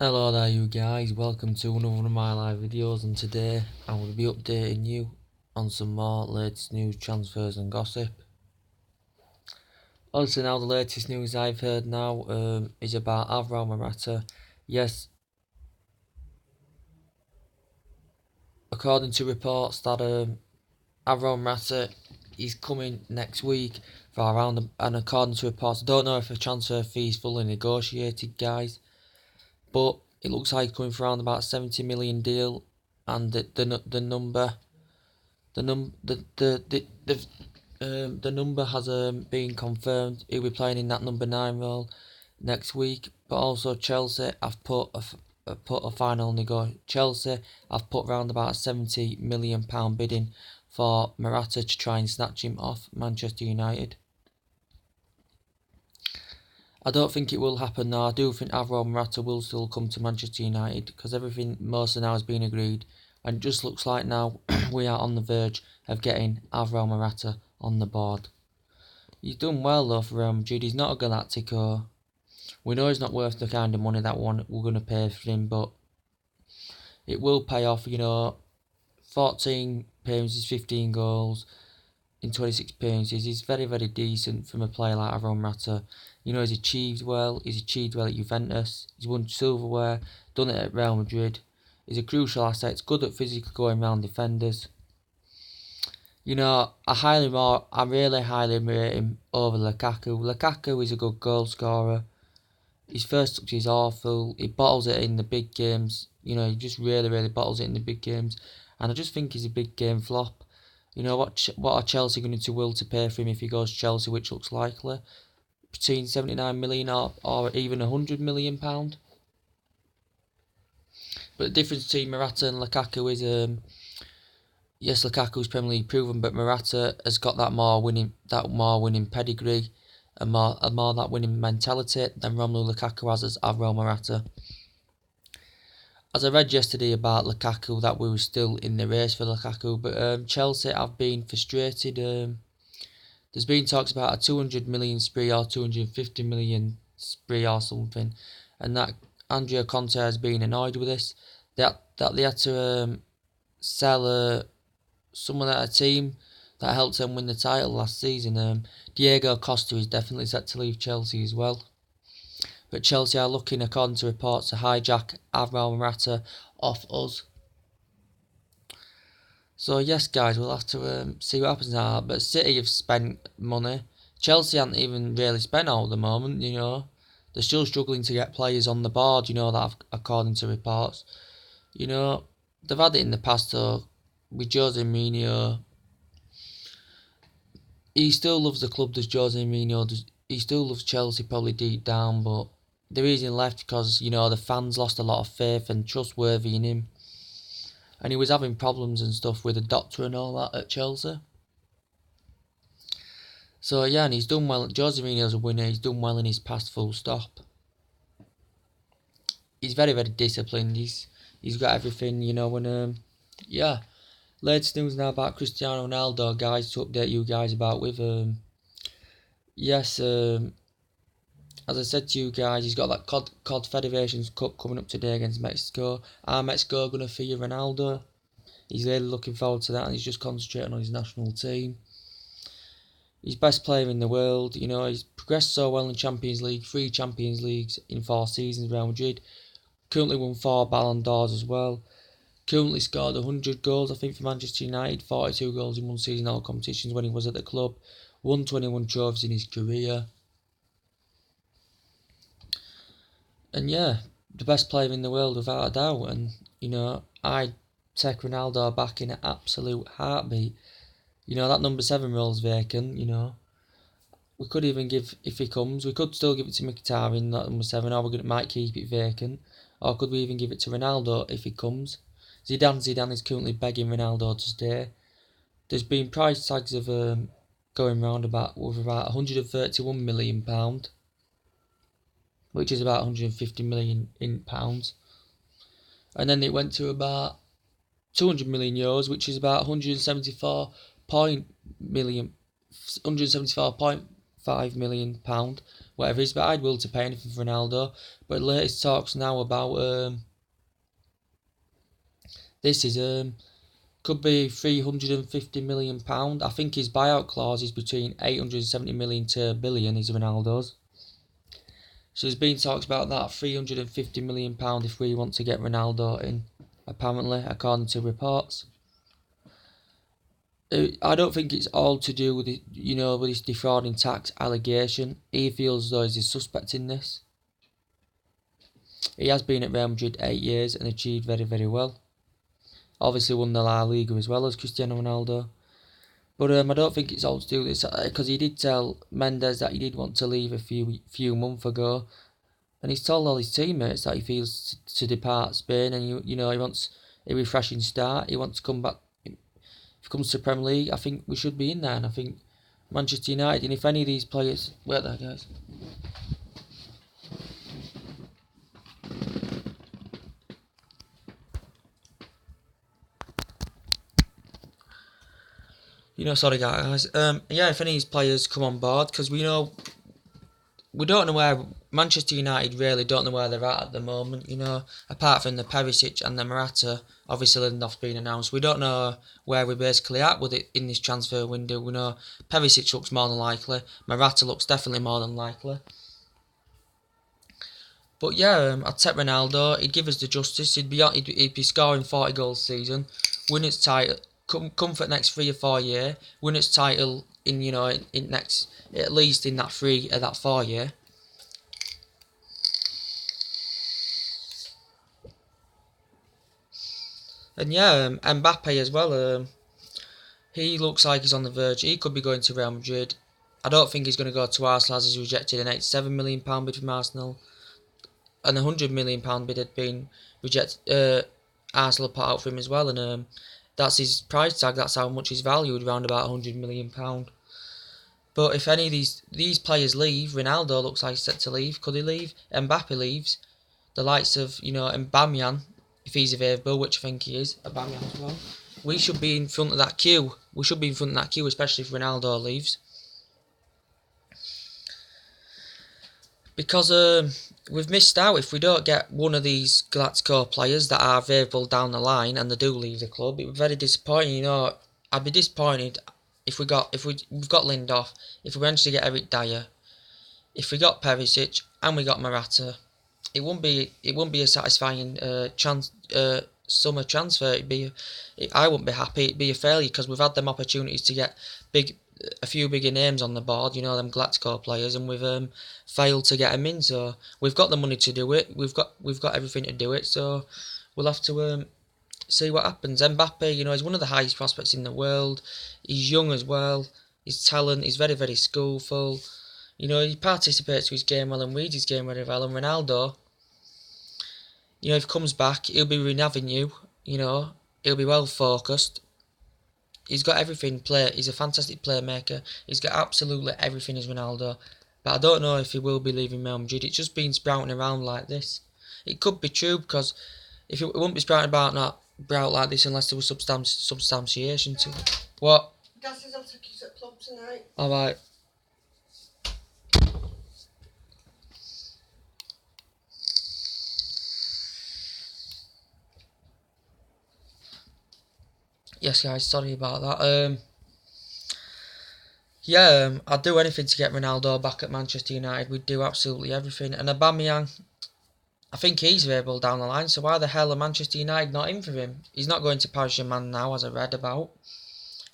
Hello there you guys, welcome to another one of my live videos, and today I will be updating you on some more latest news, transfers and gossip. Also now the latest news I've heard now is about Alvaro Morata. Yes, according to reports that Alvaro Morata is coming next week for around, and according to reports, I don't know if a transfer fee is fully negotiated guys, but it looks like coming for around about 70 million deal, and the number the number has been confirmed. He'll be playing in that number 9 role next week. But also Chelsea have put a final Chelsea have put around about £70 million bidding for Morata to try and snatch him off Manchester United. I don't think it will happen now. I do think Alvaro Morata will still come to Manchester United because everything mostly now has been agreed, and it just looks like now we are on the verge of getting Alvaro Morata on the board. He's done well though for Real Madrid. He's not a Galactico. We know he's not worth the kind of money that we're going to pay for him, but it will pay off. 14 appearances, 15 goals in 26 appearances. He's very, very decent from a player like Alvaro Morata. He's achieved well. He's achieved well at Juventus. He's won silverware, done it at Real Madrid. He's a crucial asset. He's good at physically going around defenders. I really highly rate him over Lukaku. Lukaku is a good goal scorer. His first touch is awful. He bottles it in the big games. He just really, really bottles it in the big games. And I just think he's a big game flop. What are Chelsea going to will to pay for him if he goes to Chelsea, which looks likely? Between 79 million or even £100 million. But the difference between Morata and Lukaku is yes, Lukaku's Premier League proven, but Morata has got that more winning pedigree and more that winning mentality than Romelu Lukaku has as Alvaro Morata. As I read yesterday about Lukaku, that we were still in the race for Lukaku, but Chelsea have been frustrated. There's been talks about a 200 million spree or 250 million spree or something, and that Andrea Conte has been annoyed with this. That they had to sell someone at a team that helped them win the title last season. Diego Costa is definitely set to leave Chelsea as well. But Chelsea are looking, according to reports, to hijack Alvaro Morata off us. So yes, guys, we'll have to see what happens now. But City have spent money. Chelsea haven't even really spent all at the moment. They're still struggling to get players on the board. That according to reports. They've had it in the past though. With Jose Mourinho, he still loves the club. Does Jose Mourinho? He still loves Chelsea probably deep down, but the reason he left because the fans lost a lot of faith and trustworthy in him. And he was having problems and stuff with the doctor and all that at Chelsea. So yeah, and he's done well. Jose Mourinho's a winner. He's done well in his past, full stop. He's very, very disciplined. He's got everything, yeah. Latest news now about Cristiano Ronaldo, guys, to update you guys about with yes, as I said to you guys, he's got that COD Federations Cup coming up today against Mexico. Are Mexico going to fear Ronaldo? He's really looking forward to that, and he's just concentrating on his national team. He's best player in the world. He's progressed so well in Champions League, 3 Champions Leagues in 4 seasons, Real Madrid. Currently won 4 Ballon d'Ors as well. Currently scored 100 goals, I think, for Manchester United. 42 goals in one season, all competitions when he was at the club. Won 21 trophies in his career. And yeah, the best player in the world without a doubt. And, I'd take Ronaldo back in an absolute heartbeat. That number 7 role's vacant, We could even give, if he comes, we could still give it to Mkhitaryan, that number 7, or we might keep it vacant. Or could we even give it to Ronaldo if he comes? Zidane is currently begging Ronaldo to stay. There's been price tags of going round with about £131 million, which is about 150 million in pounds. And then it went to about 200 million euros, which is about 174.5 £5 million, whatever it is, but I'd will to pay anything for Ronaldo. But latest talks now about this is could be £350 million. I think his buyout clause is between 870 million to £1 billion, is Ronaldo's. So there's been talks about that, £350 million if we want to get Ronaldo in, apparently, according to reports. I don't think it's all to do with it, with his defrauding tax allegation. He feels as though he's a suspect in this. He has been at Real Madrid 8 years and achieved very, very well. Obviously won the La Liga as well as Cristiano Ronaldo. But I don't think it's all to do with this, because he did tell Mendes that he did want to leave a few months ago. And he's told all his teammates that he feels to depart Spain, and he wants a refreshing start. He wants to come back. If it comes to Premier League, I think we should be in there, and I think Manchester United, and if any of these players... Wait there, guys. Sorry guys. If any of these players come on board, because we don't know where Manchester United really don't know where they're at the moment. Apart from the Perisic and the Morata, obviously Lindelof's been announced. We don't know where we're basically at with it in this transfer window. We know Perisic looks more than likely. Morata looks definitely more than likely. But I'd take Ronaldo. He'd give us the justice. He'd be scoring 40 goals a season, win its title. Come for the next 3 or 4 years, win its title in next, at least in that 3 or that 4 year. And Mbappe as well. He looks like he's on the verge. He could be going to Real Madrid. I don't think he's going to go to Arsenal, as he's rejected an £87 million bid from Arsenal, and a £100 million bid had been rejected. Arsenal put out for him as well, and that's his price tag. That's how much he's valued, around about £100 million. But if any of these players leave, Ronaldo looks like he's set to leave. Could he leave? Mbappe leaves. The likes of Aubameyang, if he's available, which I think he is, Aubameyang as well. We should be in front of that queue. We should be in front of that queue, especially if Ronaldo leaves. Because we've missed out. If we don't get one of these Galactico players that are available down the line and they do leave the club, it would be very disappointing. I'd be disappointed if we've got Lindelof, if we managed to get Eric Dyer, if we got Perisic and we got Morata. It won't be a satisfying summer transfer. I wouldn't be happy. It'd be a failure, because we've had them opportunities to get a few bigger names on the board, them Galactico players, and we've failed to get them in. So we've got the money to do it. We've got everything to do it. So we'll have to see what happens. Mbappe, he's one of the highest prospects in the world. He's young as well. His talent. He's very, very skillful. He participates with his game well and reads his game very well. And Ronaldo, if he comes back, he'll be re-naving you. He'll be well focused. He's got everything. He's a fantastic playmaker. He's got absolutely everything as Ronaldo. But I don't know if he will be leaving Real Madrid. It's just been sprouting around like this. It could be true, because if it wouldn't be sprouting about like this unless there was substantiation to it. What? Dad says I'll take you to the club tonight. Alright. Yes, guys, sorry about that. I'd do anything to get Ronaldo back at Manchester United. We'd do absolutely everything. And Aubameyang, I think he's available down the line, so why the hell are Manchester United not in for him? He's not going to Paris Saint-Germain now, as I read about.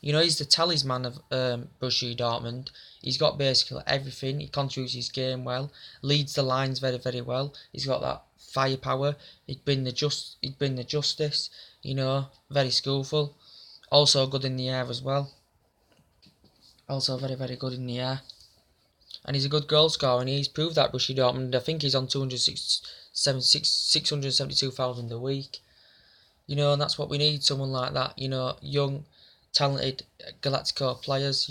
He's the talisman of Borussia Dortmund. He's got basically everything. He contributes his game well, leads the lines very, very well. He's got that firepower. He'd been the justice. Very skillful. Also good in the air as well. Also very, very good in the air. And he's a good goal scorer, and he's proved that Borussia Dortmund. I think he's on 672,000 a week. And that's what we need, someone like that. Young, talented Galactico players,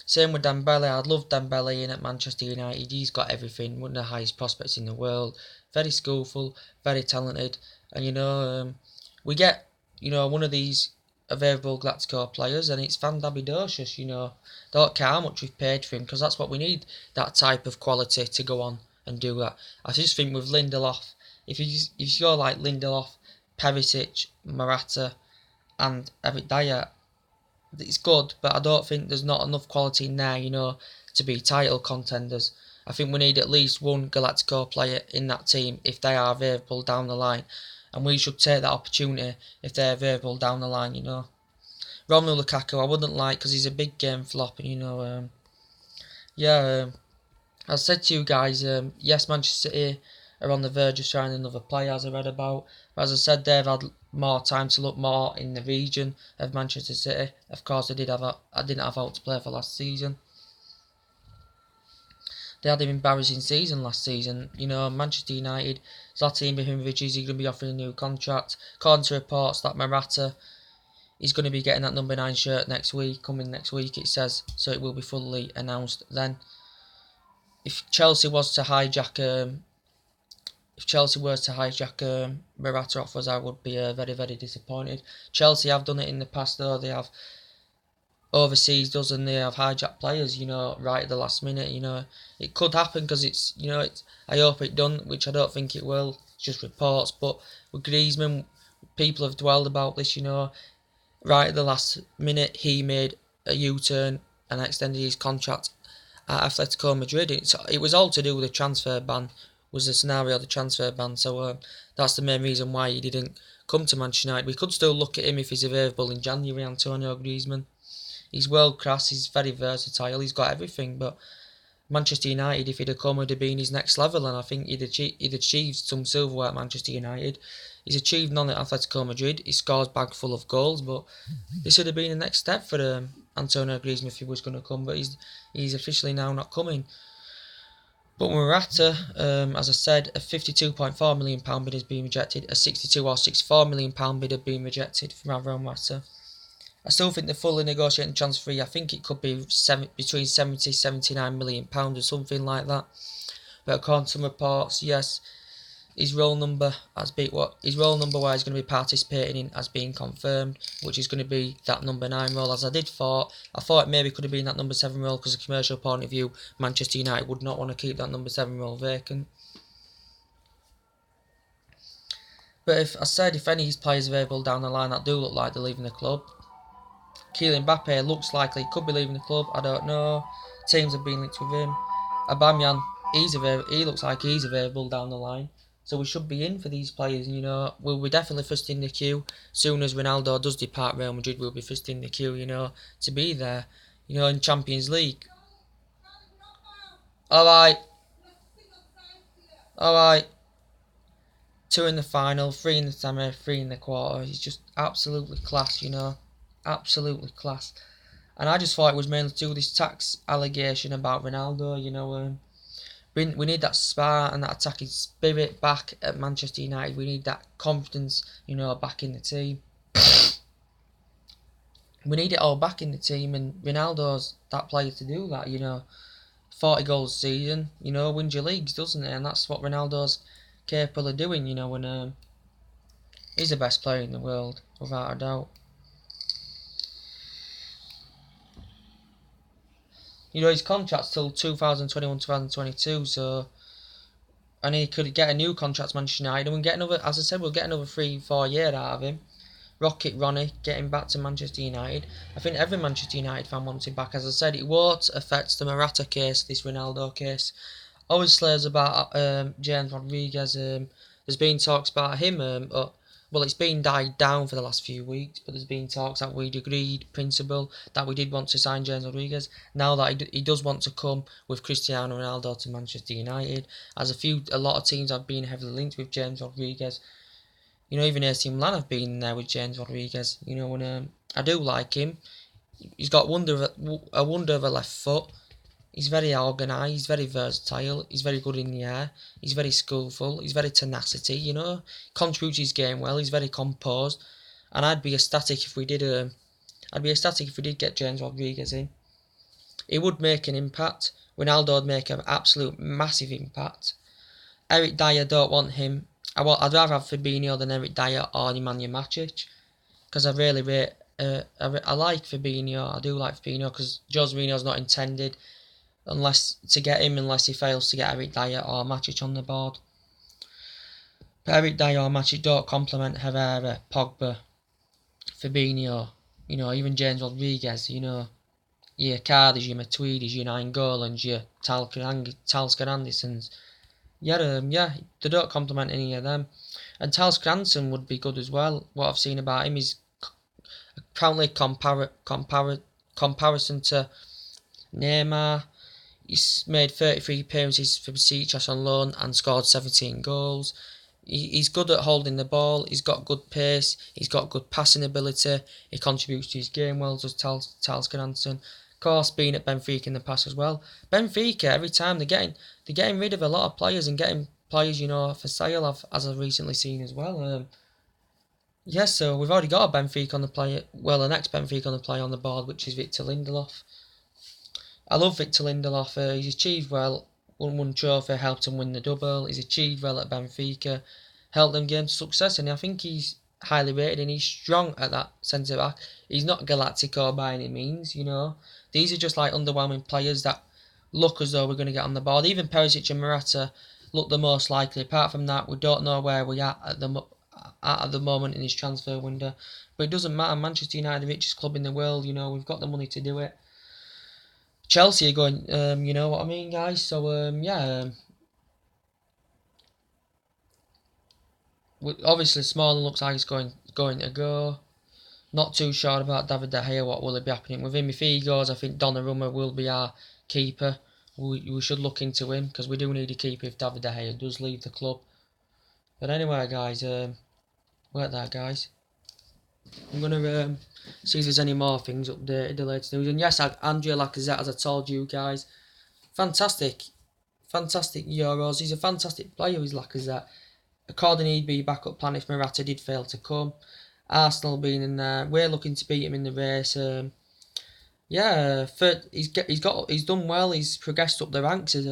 Same with Dembele. I'd love Dembele in at Manchester United. He's got everything. One of the highest prospects in the world. Very skillful, very talented. And, we get, one of these available Galactico players, and it's Van Dabidocius, you know. Don't care how much we've paid for him, because that's what we need, that type of quality to go on and do that. I just think with Lindelof, if you go like Lindelof, Perisic, Morata, and Eric Dyer, it's good, but I don't think there's not enough quality in there, you know, to be title contenders. I think we need at least one Galactico player in that team if they are available down the line, and we should take that opportunity if they're available down the line, you know. Romelu Lukaku, I wouldn't like, because he's a big game flop, and you know, I said to you guys, yes, Manchester City are on the verge of signing another player, as I read about. But as I said, they've had more time to look more in the region of Manchester City. Of course, I didn't have out to play for last season. They had an embarrassing season last season. You know, Manchester United, Zlatan Ibrahimovic is going to be offering a new contract. According to reports that Morata is going to be getting that number 9 shirt coming next week, it says. So it will be fully announced then. If Chelsea were to hijack Morata offers, I would be very, very disappointed. Chelsea have done it in the past, though. They have overseas and they have hijacked players, you know, right at the last minute. You know, it could happen because I hope it don't, which I don't think it will. It's just reports. But with Griezmann, people have dwelled about this, you know. Right at the last minute, he made a U-turn and extended his contract at Atletico Madrid. It was all to do with the transfer ban, was the scenario of the transfer ban. So that's the main reason why he didn't come to Manchester United. We could still look at him if he's available in January, Antonio Griezmann. He's world class, he's very versatile, he's got everything. But Manchester United, if he'd have come, would have been his next level, and I think he'd achieved some silverware at Manchester United. He's achieved none at Atletico Madrid. He scores bag full of goals, but this would have been the next step for Antonio Griezmann if he was going to come, but he's officially now not coming. But Morata, as I said, a £52.4 million bid has been rejected. A £62 or £64 million bid has been rejected from Alvaro Morata. I still think the fully negotiating transfer fee, I think it could be between £79 million or something like that. But according to some reports, yes, his role number where he's going to be participating in has been confirmed, which is going to be that number 9 role. As I thought it maybe could have been that number 7 role, because of a commercial point of view, Manchester United would not want to keep that number 7 role vacant. But if any of his players available down the line that do look like they're leaving the club, Kylian Mbappe looks likely he could be leaving the club. I don't know. Teams have been linked with him. Aubameyang, he looks like he's available down the line. So we should be in for these players, you know. We'll be definitely first in the queue. Soon as Ronaldo does depart Real Madrid, we'll be first in the queue, you know, to be there, you know, in Champions League. Alright. 2 in the final, 3 in the semi, 3 in the quarter. He's just absolutely class, you know. Absolutely class. And I just thought it was mainly to do with this tax allegation about Ronaldo, you know. We need that spark and that attacking spirit back at Manchester United. We need that confidence, you know, back in the team. We need it all back in the team, and Ronaldo's that player to do that, you know. 40 goals a season, you know, wins your leagues, doesn't it? And that's what Ronaldo's capable of doing, you know, and he's the best player in the world, without a doubt. You know, his contract's till 2021-2022, so, and he could get a new contract to Manchester United, and we'll get another, as I said, we'll get another 3-4 years out of him. Rocket Ronnie, getting back to Manchester United. I think every Manchester United fan wants him back. As I said, it won't affect the Morata case, this Ronaldo case. Obviously, there's about James Rodriguez. There's been talks about him, well, it's been died down for the last few weeks, but there's been talks that we'd agreed, principle, that we did want to sign James Rodriguez. Now that he does want to come with Cristiano Ronaldo to Manchester United, as a lot of teams have been heavily linked with James Rodriguez. You know, even AC Milan have been there with James Rodriguez. You know, and I do like him. He's got a wonder of a left foot. He's very organised, he's very versatile, he's very good in the air, he's very skillful, he's very tenacity, you know, contributes his game well, he's very composed, and I'd be ecstatic if we did get James Rodriguez in. He would make an impact. Ronaldo would make an absolute massive impact. Eric Dyer, don't want him. I'd rather have Fabinho than Eric Dyer or Nemanja Matic, because I really rate I like Fabinho. I do like Fabinho because Jose Mourinho's not intended unless he fails to get Eric Dyer or Matic on the board. But Eric Dyer or Matic don't complement Herrera, Pogba, Fabinho, even James Rodriguez, your Cardis, your Matuidis, your Nainggolan's, your Taliscan Andersons. Yeah, they don't complement any of them. And Taliscan Anderson would be good as well. What I've seen about him is apparently comparison to Neymar. He's made 33 appearances for Besiktas on loan and scored 17 goals. He's good at holding the ball. He's got good pace. He's got good passing ability. He contributes to his game well, does Taliscan Anderson. Of course, being at Benfica in the past as well. Benfica, every time they're getting rid of a lot of players and getting players, for sale, as I've recently seen as well. So we've already got a Benfica on the player. Well, the next Benfica on the player on the board, which is Victor Lindelof. I love Victor Lindelof. He's achieved well. Won one trophy, helped him win the double. He's achieved well at Benfica, helped them gain success, and I think he's highly rated and he's strong at that centre back. He's not Galactico by any means, These are just like underwhelming players that look as though we're going to get on the board. Even Perisic and Morata look the most likely. Apart from that, we don't know where we're at the moment in this transfer window. But it doesn't matter. Manchester United, the richest club in the world, we've got the money to do it. Chelsea are going, you know what I mean, guys? So, obviously Smalling looks like it's going to go. Not too sure about David De Gea, what will be happening with him. If he goes, I think Donnarumma will be our keeper. We should look into him, because we do need a keeper if David De Gea does leave the club. But anyway, guys, wait there, guys. I'm going to see if there's any more things updated, the latest news. And yes, Andrea Lacazette, as I told you guys, fantastic Euros. He's a fantastic player, he's Lacazette. According to EB backup plan if Morata did fail to come. Arsenal being in there, we're looking to beat him in the race. He's done well. He's progressed up the ranks as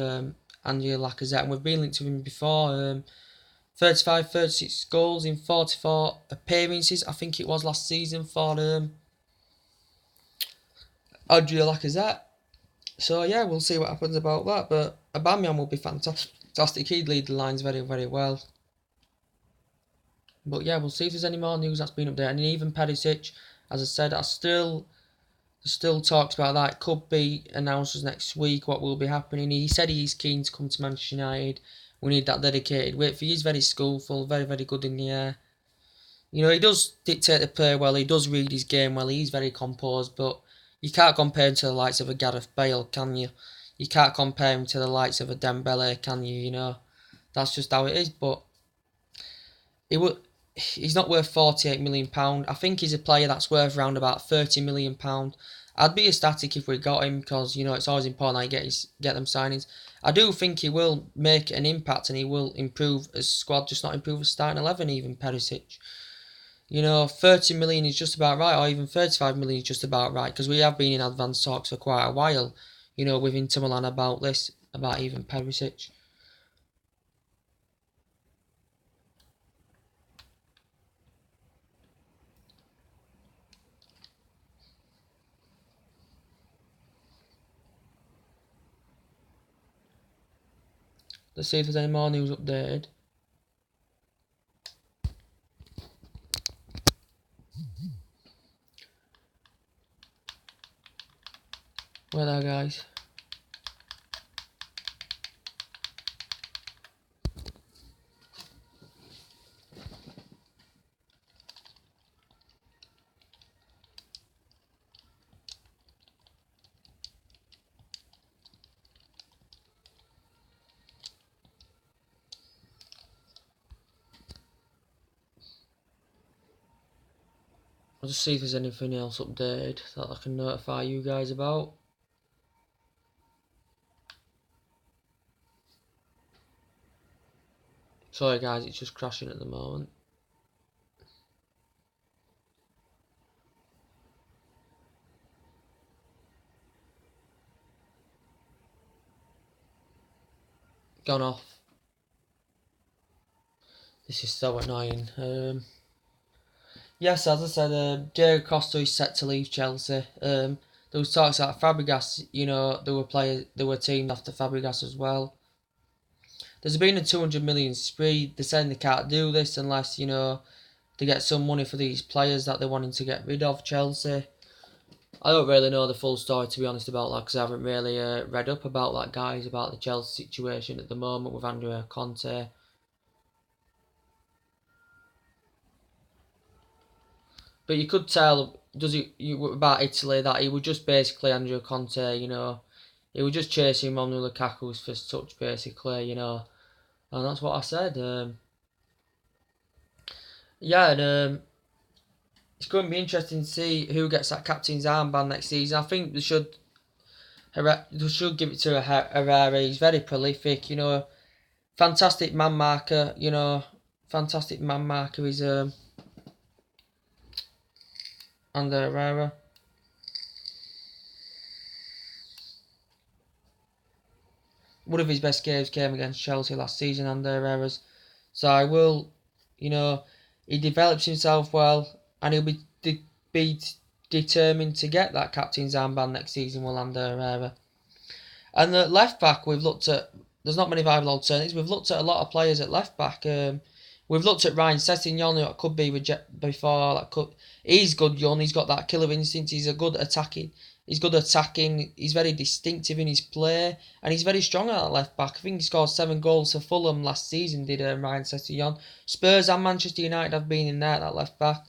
Andrea Lacazette, and we've been linked to him before. 35, 36 goals in 44 appearances, I think it was last season for Andrea Lacazette. So yeah, we'll see what happens about that. But Aubameyang will be fantastic. He'd lead the lines very, very well. But yeah, we'll see if there's any more news that's been updated. And even Perisic, as I said, there's still talks about that. It could be announced next week what will be happening. He said he's keen to come to Manchester United. We need that dedicated width. He's very skillful, very, very good in the air. He does dictate the play well. He does read his game well. He's very composed, but you can't compare him to the likes of a Gareth Bale, can you? You can't compare him to the likes of a Dembele, can you? That's just how it is. But he's not worth £48 million. I think he's a player that's worth around about £30 million. I'd be ecstatic if we got him, because it's always important that you get them signings. I do think he will make an impact and he will improve as squad, just not improve as starting 11. Even Perisic, 30 million is just about right, or even 35 million is just about right, because we have been in advanced talks for quite a while, with Inter Milan about even Perisic. Let's see if there's any more news updated. Where there, guys? I'll just see if there's anything else updated that I can notify you guys about. Sorry guys, it's just crashing at the moment. Gone off. This is so annoying. Yes, as I said, Diego Costa is set to leave Chelsea. There was talks about Fabregas. There were teams after Fabregas as well. There's been a 200 million spree. They're saying they can't do this unless they get some money for these players that they're wanting to get rid of. Chelsea. I don't really know the full story, to be honest, about that, because I haven't really read up about that, guys, about the Chelsea situation at the moment with Andrea Conte. But you could tell, about Italy, that he was just basically Andrea Conte, He was just chasing Romelu Lukaku's first touch, basically, And that's what I said. It's going to be interesting to see who gets that captain's armband next season. I think they should give it to Herrera. He's very prolific, fantastic man marker, fantastic man marker is Ander Herrera. One of his best games came against Chelsea last season, Ander Herrera's. So I will, he develops himself well, and he'll be determined to get that captain's armband next season, will Ander Herrera. And the left back, we've looked at. There's not many viable alternatives. We've looked at a lot of players at left back. We've looked at Ryan Sessegnon, who could be rejected before. He's good, young. He's got that killer instinct. He's good attacking. He's very distinctive in his play, and he's very strong at that left back. I think he scored 7 goals for Fulham last season. Did Ryan Sessegnon? Spurs and Manchester United have been in there at that left back.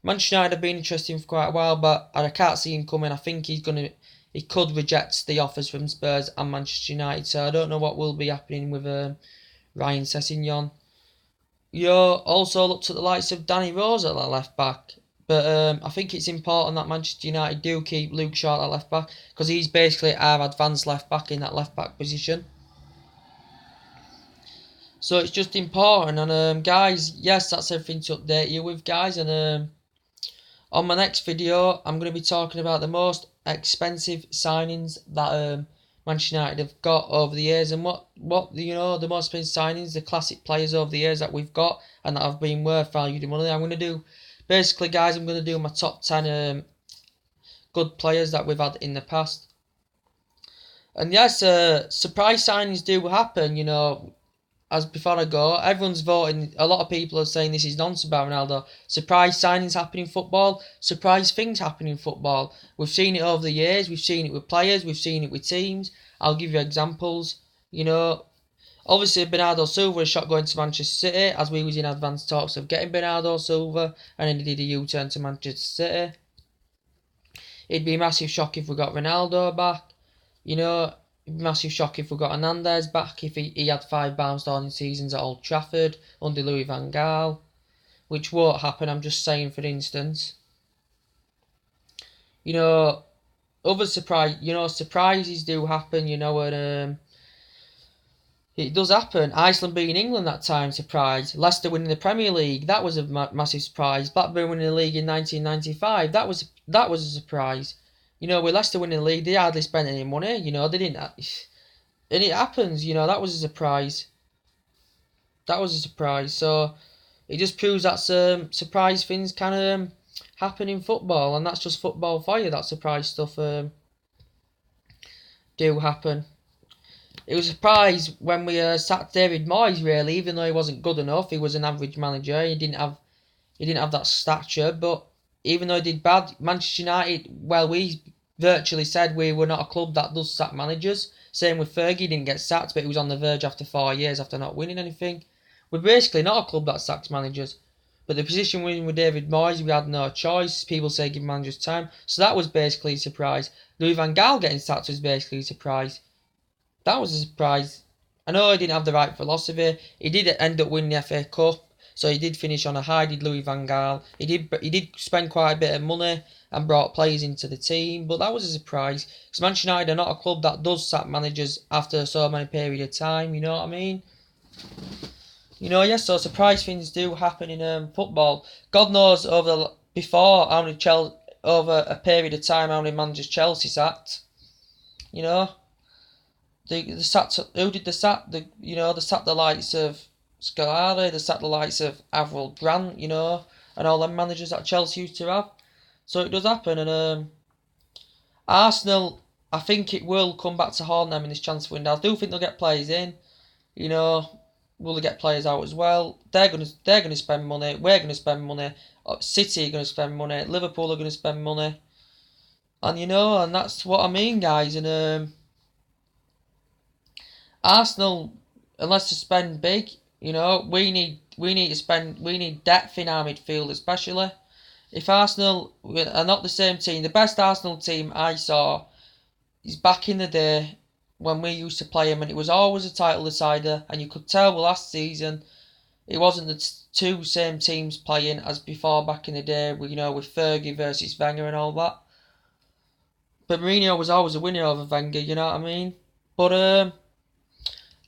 Manchester United have been interesting for quite a while, but I can't see him coming. I think he could reject the offers from Spurs and Manchester United, so I don't know what will be happening with Ryan Sessegnon. You also looked at the likes of Danny Rose at that left back, but I think it's important that Manchester United do keep Luke Shaw at left back, because he's basically our advanced left back in that left back position. So it's just important, and guys, yes, that's everything to update you with, guys, and on my next video, I'm going to be talking about the most expensive signings that Manchester United have got over the years, and what the most expensive signings, the classic players over the years that we've got and that have been worth valued in money. I'm going to do, basically, guys, I'm going to do my top 10 good players that we've had in the past. And yes, surprise signings do happen, As before I go, everyone's voting. A lot of people are saying this is nonsense about Ronaldo. Surprise signings happen in football. Surprise things happen in football. We've seen it over the years. We've seen it with players. We've seen it with teams. I'll give you examples. Obviously Bernardo Silva is shot going to Manchester City, as we was in advanced talks of getting Bernardo Silva, and then he did a U-turn to Manchester City. It'd be a massive shock if we got Ronaldo back. Massive shock if we got Hernandez back, if he had 5 barnstorming seasons at Old Trafford under Louis van Gaal, which won't happen, I'm just saying for instance. Other surprises do happen, and it does happen. Iceland beating England that time, surprise. Leicester winning the Premier League, that was a massive surprise. Blackburn winning the league in 1995, that was a surprise. With Leicester winning the league, they hardly spent any money. They didn't. And it happens, that was a surprise. So, it just proves that surprise things can happen in football. And that's just football for you, that surprise stuff do happen. It was a surprise when we sacked David Moyes, really, even though he wasn't good enough. He was an average manager. He didn't have that stature, but even though he did bad, Manchester United, well, we virtually said we were not a club that does sack managers. Same with Fergie, he didn't get sacked, but he was on the verge after 4 years after not winning anything. We're basically not a club that sacks managers. But the position we're in with David Moyes, we had no choice. People say give managers time. So that was basically a surprise. Louis van Gaal getting sacked was basically a surprise. That was a surprise. I know he didn't have the right philosophy. He did end up winning the FA Cup. So he did finish on a high, did Louis van Gaal. He did spend quite a bit of money and brought players into the team, but that was a surprise. Because Manchester United are not a club that does sack managers after so many period of time, you know what I mean? Yes, so surprise things do happen in football. God knows over a period of time how many managers Chelsea sacked. They sacked, who did they sack? They sacked the likes of Scolari, they sacked the likes of Avril Grant, and all them managers that Chelsea used to have. So it does happen, and Arsenal, I think it will come back to haunt them in this transfer window. I do think they'll get players in. You know, will they get players out as well? They're gonna spend money. We're gonna spend money. City are gonna spend money. Liverpool are gonna spend money. And and that's what I mean, guys. And Arsenal, unless they spend big, we need depth in our midfield, especially. If Arsenal are not the same team, the best Arsenal team I saw is back in the day when we used to play them, and it was always a title decider. And you could tell last season it wasn't the two same teams playing as before back in the day. With Fergie versus Wenger and all that. But Mourinho was always a winner over Wenger. You know what I mean? But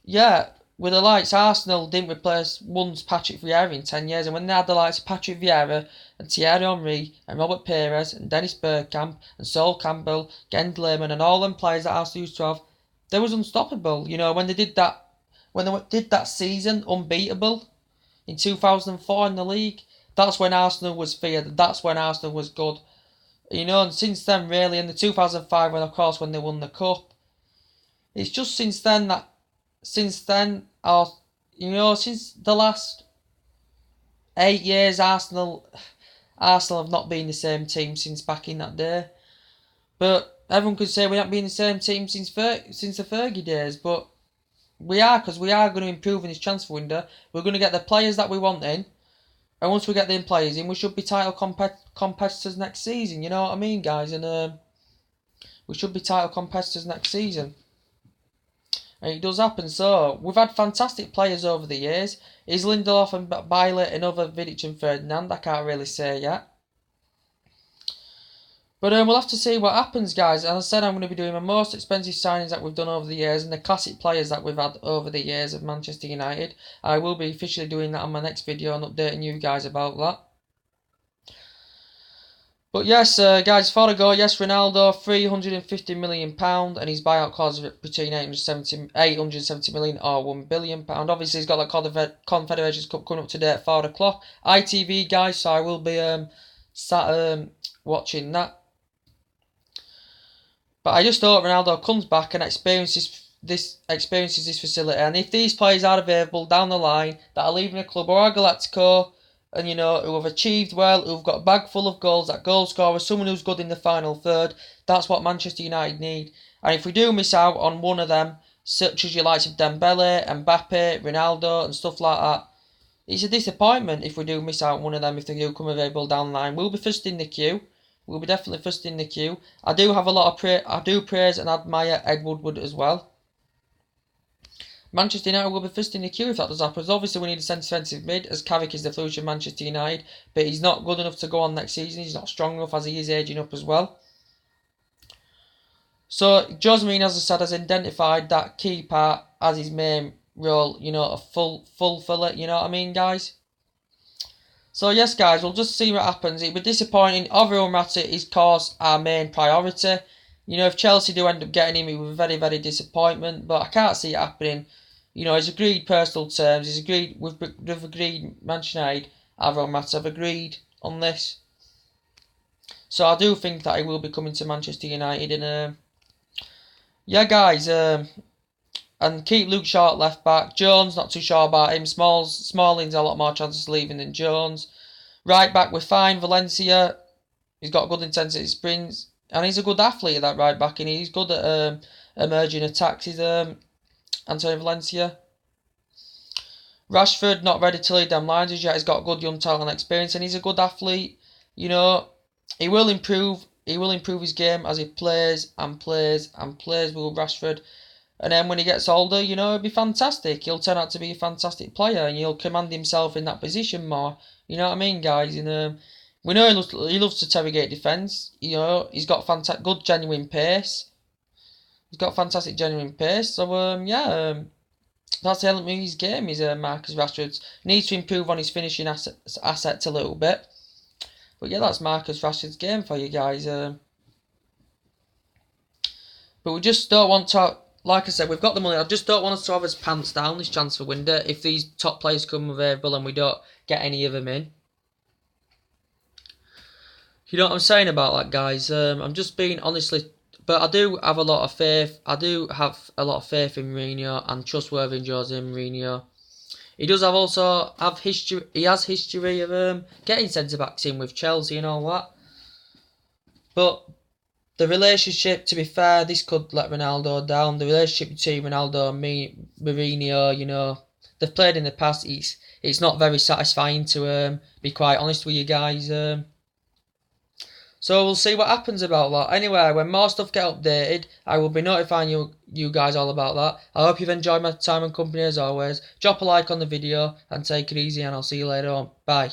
yeah, with the likes, Arsenal didn't replace once Patrick Vieira in 10 years, and when they had the likes of Patrick Vieira and Thierry Henry and Robert Pires and Dennis Bergkamp and Sol Campbell, Gerd Lehmann and all them players that Arsenal used to have, they was unstoppable. When they did that season unbeatable in 2004 in the league, that's when Arsenal was feared. That's when Arsenal was good. And since then, really, in the 2005, when they won the cup, it's just since then, since the last 8 years, Arsenal have not been the same team since back in that day. But everyone could say we haven't been the same team since the Fergie days, but we are, because we are going to improve in this transfer window. We're going to get the players that we want in, and once we get them players in, we should be title competitors next season. You know what I mean, guys? And we should be title competitors next season. And it does happen. So we've had fantastic players over the years. Is Lindelof and Bailey another Vidic and Ferdinand? I can't really say yet. But we'll have to see what happens, guys. As I said, I'm going to be doing my most expensive signings that we've done over the years and the classic players that we've had over the years of Manchester United. I will be officially doing that on my next video and updating you guys about that. But yes, guys, before I go, yes, Ronaldo, £350 million, and his buyout clause between 870 million or £1 billion. Obviously, he's got that Confederations Cup coming up today at 4 o'clock. ITV, guys, so I will be sat watching that. But I just hope Ronaldo comes back and experiences this facility. And if these players are available down the line that are leaving the club or are Galactico, and who have achieved well, who've got a bag full of goals, that goal scorer, someone who's good in the final third, that's what Manchester United need. And if we do miss out on one of them, such as your likes of Dembele, Mbappe, Ronaldo and stuff like that, it's a disappointment if we do miss out on one of them if they do come available down the line. We'll be first in the queue. We'll be definitely first in the queue. I do have a lot of I do praise and admire Ed Woodward as well. Manchester United will be first in the queue if that does happen. Obviously, we need a centre defensive mid, as Carrick is the future of Manchester United, but he's not good enough to go on next season. He's not strong enough as he is aging up as well. So, Jose Mourinho, as I said, has identified that key part as his main role, a full filler, you know what I mean, guys? So, yes, guys, we'll just see what happens. It'll be disappointing. Overall, Morata is, of course, our main priority. If Chelsea do end up getting him, it will be very, very disappointment, but I can't see it happening. He's agreed personal terms. We've agreed Manchester United, Alvaro Morata have agreed on this. So I do think that he will be coming to Manchester United. And yeah, guys, and keep Luke Shaw at left back. Jones, not too sure about him. Smalling's a lot more chances of leaving than Jones. Right back, we're fine. Valencia, he's got good intensity sprints. And he's a good athlete at that right back, and he's good at emerging attacks. He's Antonio Valencia. Rashford, not ready to lead them lines as yet. He's got good young talent and experience, and he's a good athlete. He will improve. He will improve his game as he plays with Rashford. And then when he gets older, he'll be fantastic. He'll turn out to be a fantastic player, and he'll command himself in that position more. You know what I mean, guys? And we know he loves to interrogate defence. He's got good genuine pace. He's got fantastic genuine pace. So yeah, that's the element of his game. Is Marcus Rashford needs to improve on his finishing assets a little bit. But yeah, that's Marcus Rashford's game for you guys. But we just don't want to. Like I said, we've got the money. I just don't want us to have his pants down this transfer window if these top players come available and we don't get any of them in. You know what I'm saying about that, guys? I'm just being honestly, but I do have a lot of faith. I do have a lot of faith in Mourinho and trustworthy in Jose Mourinho. He does have history. He has history of getting centre backs in with Chelsea and all that. But the relationship, to be fair, this could let Ronaldo down. The relationship between Ronaldo and Mourinho, you know, they've played in the past. It's not very satisfying to be quite honest with you guys. So we'll see what happens about that. Anyway, when more stuff get updated, I will be notifying you guys all about that. I hope you've enjoyed my time and company as always. Drop a like on the video and take it easy, and I'll see you later on. Bye.